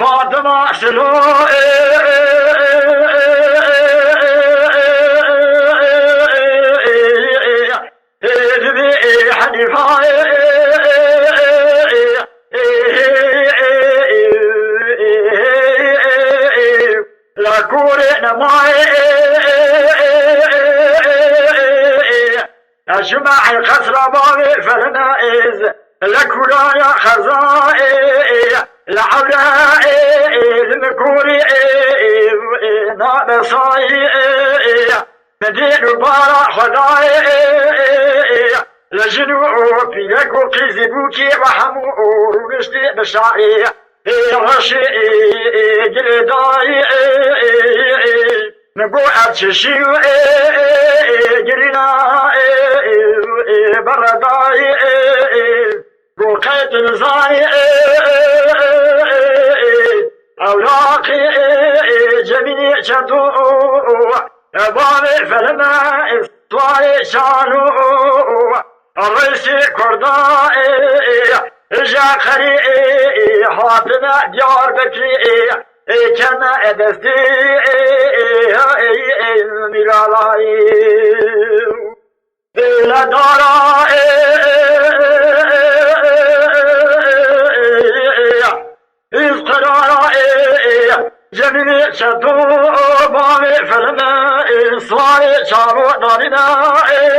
فاطمة سلو حنيفة لا كورنا ماي أجمع الخسرة بابي فالنائز لكورايا خزائي لعولائي المكوري نابصائي مدين بارا خدائي لجنوب لكو كذبوكي وحمو ونشتي بشعري غشي جلدائي نقو أتشيو جرنا بردائي قوقيت نزاي أولاقي جميع شدو بابي فلما إفتواري شانو الرئيسي كردائي جاخري حاطنا ديار بكري كما أدستي ميرالاي إلى دارائي إذقرارائي جميع شدو بابي فلما إصاري شارو دارنائي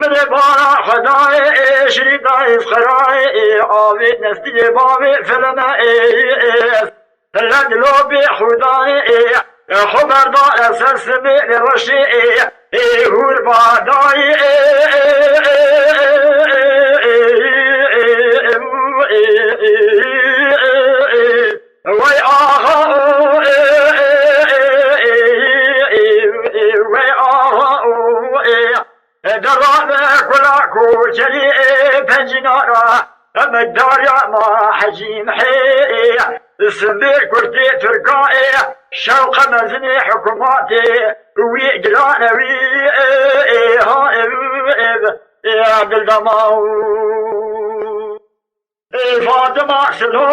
من بارا خدائي شريطة إذقرائي آبي نستي بابي فلما لدلو بخدائي خبردار سلسبي لرشي هور بادائي وي آها وي آها درابة كلاكو جلي بنجنارا مداريا ما حجيم حي السبير كرتي تركائي شوق مزني حكوماتي ويقلانوي يا عبد الدماو فاطمة سلو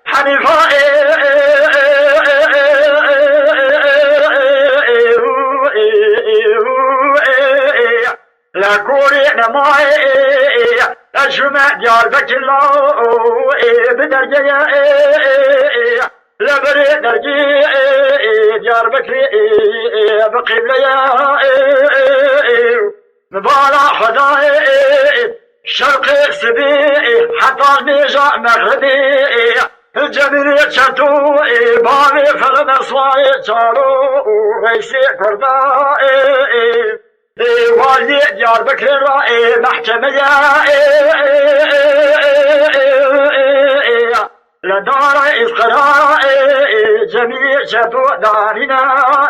حنيفة لا كورينا ماي أجمع ديار بكلاو بدرجة لا بريد درجي ديار بكري بقبلة مبالا خدائي شرقي سبي حتى الميجا مغربي الجميل شتو بابي فالمصواي شارو غيسي كردائي والدي ديار بكر رائي محكمة لدار إسقرائي جميع شتو دارنا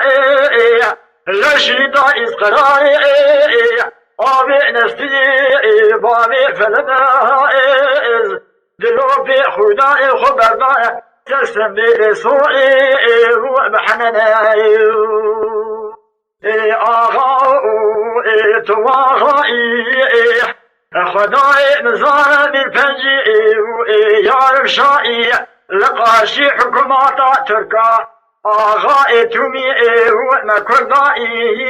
لشيطة إسقرائي آبي نستي بابي فلنائز دلو في خدائي خبردائي تسلم برسولي ومحننائي آغاء تواغائي خدائي مزارة بالفنجي يعرف شائي لقاشي حكوماتا تركا آغاء تومي ومكردائي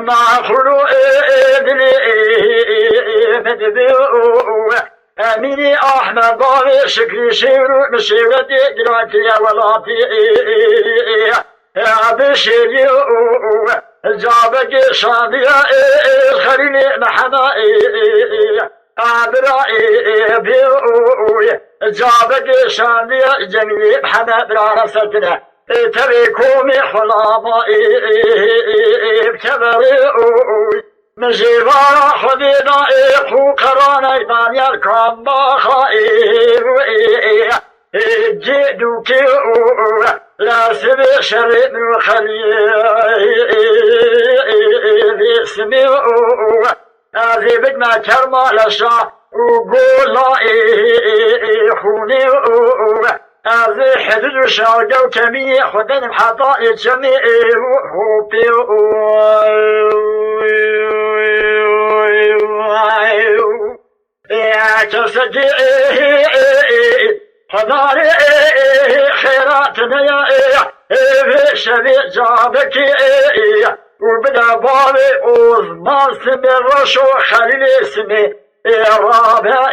ما خلو ابني مدبو اميني احمد ضاوي شكري شيرو بشيرتي جراتي ولاتي يا بشيري جابك شادية خليني محمائي عبرائي بيوي جابك شادية جميل محمد رارستنا تريكومي حلامائي بكبري مجيبارا خدينا خو قرانا دانيال كرام باخائي دوكي دوكي لا سبي شري من خليل اسمي هذه بدنا كرمة لشا وقول لا خوني هذه حدود شاقة وكمية خدن محطاء جميع وحوبي يا جسدي حضاري خيراتنا يا شبي جابك وبدا بابي وزمان سمي الرشو خليل اسمي رابع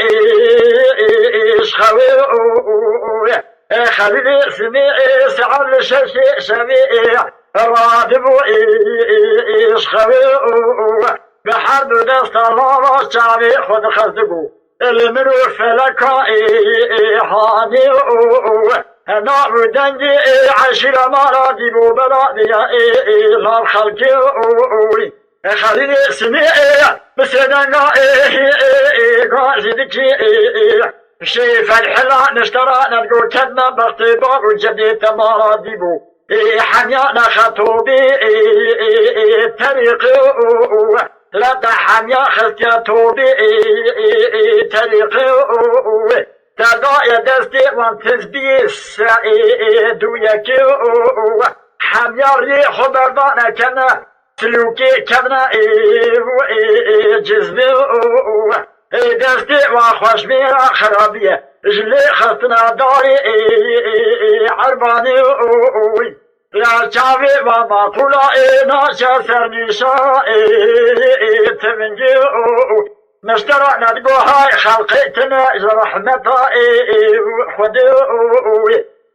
خوي خليل اسمي سعر ششي شبي رادب خوي بحرب دست الله شعبي خد خزقو المرو فلكا حاني نار دنجي عشر مرادي بلادي لا خلقي خليل اسمي بسدنا قاعدتي شيف الحلا نشترى نلقو كدنا باختبار وجديد مرادبو حميانا خطوبي طريقي لدى حميا خطيتوبي طريقي تدايا دستي وانتزبي سعيد ويكي حميا ريح بردانا كنا سلوكي كنا جزمي دستي وخوش بيرا خرابية جلي خطنا داري عرباني لا شافي وما قولا ناشا سرنشا تمنجي مشترى ندقو هاي خلقتنا رحمتا خدي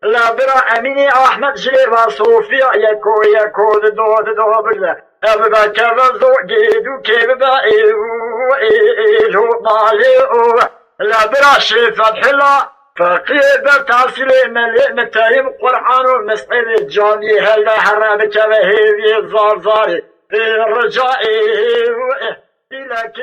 لا برا اميني احمد جريبا صوفيا يكو دو برده ابدا كفزو جيدو كيبا لو مالي لا برا شريف الحلا فقير تحصيل متايم قرآن ومسئل الجامي هلا حرامك وهيبي زار زاري الرجائي إلى كي